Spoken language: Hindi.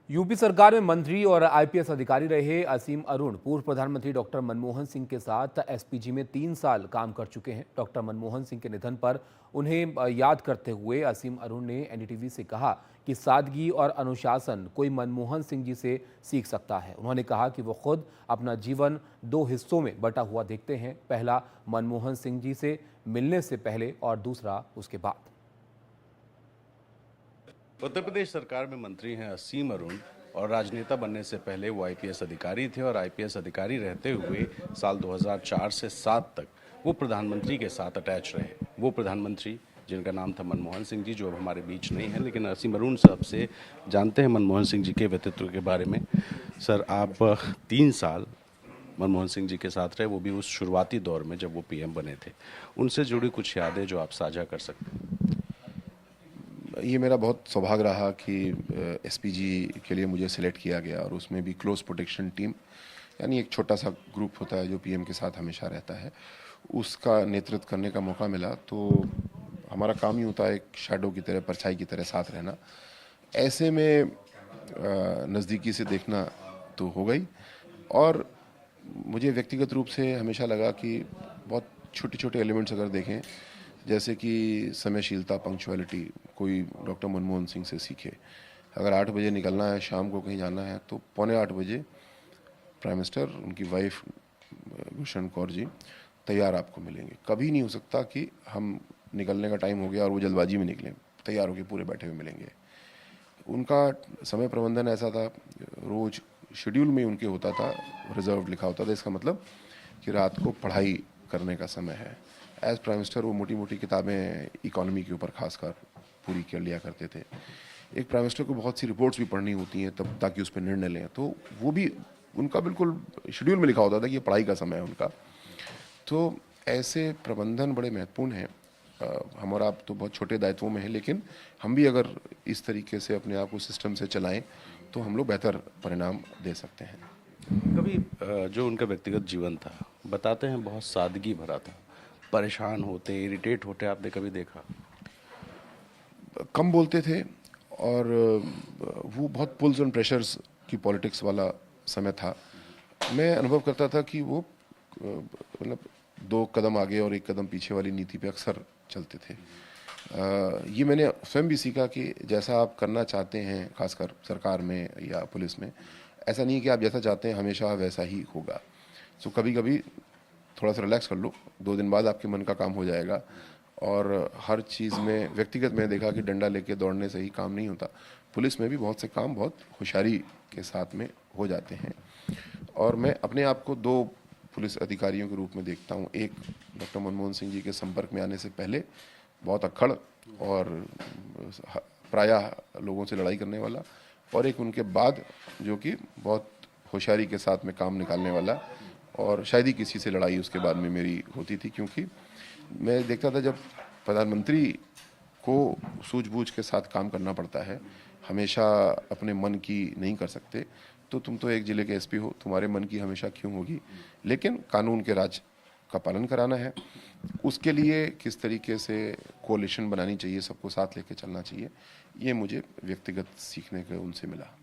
यूपी सरकार में मंत्री और आईपीएस अधिकारी रहे असीम अरुण पूर्व प्रधानमंत्री डॉक्टर मनमोहन सिंह के साथ एसपीजी में 3 साल काम कर चुके हैं। डॉक्टर मनमोहन सिंह के निधन पर उन्हें याद करते हुए असीम अरुण ने एनडीटीवी से कहा कि सादगी और अनुशासन कोई मनमोहन सिंह जी से सीख सकता है। उन्होंने कहा कि वो खुद अपना जीवन 2 हिस्सों में बटा हुआ देखते हैं, पहला मनमोहन सिंह जी से मिलने से पहले और दूसरा उसके बाद। उत्तर प्रदेश सरकार में मंत्री हैं असीम अरुण और राजनेता बनने से पहले वो आईपीएस अधिकारी थे और आईपीएस अधिकारी रहते हुए साल 2004 से 7 तक वो प्रधानमंत्री के साथ अटैच रहे। वो प्रधानमंत्री जिनका नाम था मनमोहन सिंह जी, जो अब हमारे बीच नहीं है, लेकिन असीम अरुण साहब से जानते हैं मनमोहन सिंह जी के व्यक्तित्व के बारे में। सर, आप 3 साल मनमोहन सिंह जी के साथ रहे, वो भी उस शुरुआती दौर में जब वो पीएम बने थे। उनसे जुड़ी कुछ यादें जो आप साझा कर सकते हैं। ये मेरा बहुत सौभाग्य रहा कि एसपीजी के लिए मुझे सिलेक्ट किया गया और उसमें भी क्लोज प्रोटेक्शन टीम, यानी एक छोटा सा ग्रुप होता है जो पीएम के साथ हमेशा रहता है, उसका नेतृत्व करने का मौका मिला। तो हमारा काम ही होता है एक शैडो की तरह, परछाई की तरह साथ रहना। ऐसे में नज़दीकी से देखना तो हो गई। और मुझे व्यक्तिगत रूप से हमेशा लगा कि बहुत छोटे छोटे एलिमेंट्स अगर देखें, जैसे कि समयशीलता, पंक्चुअलिटी, कोई डॉक्टर मनमोहन सिंह से सीखे। अगर 8 बजे निकलना है, शाम को कहीं जाना है, तो 7:45 बजे प्राइम मिनिस्टर, उनकी वाइफ गुलशन कौर जी तैयार आपको मिलेंगे। कभी नहीं हो सकता कि हम निकलने का टाइम हो गया और वो जल्दबाजी में निकलें, तैयार होकर पूरे बैठे हुए मिलेंगे। उनका समय प्रबंधन ऐसा था, रोज शेड्यूल में उनके होता था, रिजर्व लिखा होता था। इसका मतलब कि रात को पढ़ाई करने का समय है। एज प्राइम मिनिस्टर वो मोटी मोटी किताबें इकोनॉमी के ऊपर खासकर पूरी कर लिया करते थे। एक प्राइम मिनिस्टर को बहुत सी रिपोर्ट्स भी पढ़नी होती हैं तब, ताकि उस पर निर्णय लें, तो वो भी उनका बिल्कुल शेड्यूल में लिखा होता था कि ये पढ़ाई का समय है उनका। तो ऐसे प्रबंधन बड़े महत्वपूर्ण हैं। हम और आप तो बहुत छोटे दायित्वों में हैं, लेकिन हम भी अगर इस तरीके से अपने आप को सिस्टम से चलाएं तो हम लोग बेहतर परिणाम दे सकते हैं। कभी जो उनका व्यक्तिगत जीवन था, बताते हैं बहुत सादगी भरा था, परेशान होते, इरिटेट होते, आपने कभी देखा? कम बोलते थे और वो बहुत पुल्स एंड प्रेशर्स की पॉलिटिक्स वाला समय था। मैं अनुभव करता था कि वो मतलब 2 कदम आगे और 1 कदम पीछे वाली नीति पे अक्सर चलते थे। ये मैंने स्वयं भी सीखा कि जैसा आप करना चाहते हैं, खासकर सरकार में या पुलिस में, ऐसा नहीं है कि आप जैसा चाहते हैं हमेशा वैसा ही होगा। सो कभी कभी थोड़ा सा रिलैक्स कर लो, 2 दिन बाद आपके मन का काम हो जाएगा। और हर चीज़ में व्यक्तिगत मैंने देखा कि डंडा लेके दौड़ने से ही काम नहीं होता। पुलिस में भी बहुत से काम बहुत होशियारी के साथ में हो जाते हैं। और मैं अपने आप को 2 पुलिस अधिकारियों के रूप में देखता हूँ। एक डॉक्टर मनमोहन सिंह जी के संपर्क में आने से पहले बहुत अक्खड़ और प्रायः लोगों से लड़ाई करने वाला, और एक उनके बाद जो कि बहुत होशियारी के साथ में काम निकालने वाला। और शायद ही किसी से लड़ाई उसके बाद में मेरी होती थी, क्योंकि मैं देखता था जब प्रधानमंत्री को सूझबूझ के साथ काम करना पड़ता है, हमेशा अपने मन की नहीं कर सकते। तो तुम तो एक जिले के एसपी हो, तुम्हारे मन की हमेशा क्यों होगी, लेकिन कानून के राज का पालन कराना है। उसके लिए किस तरीके से कोalition बनानी चाहिए, सबको साथ लेके चलना चाहिए, ये मुझे व्यक्तिगत सीखने को उनसे मिला।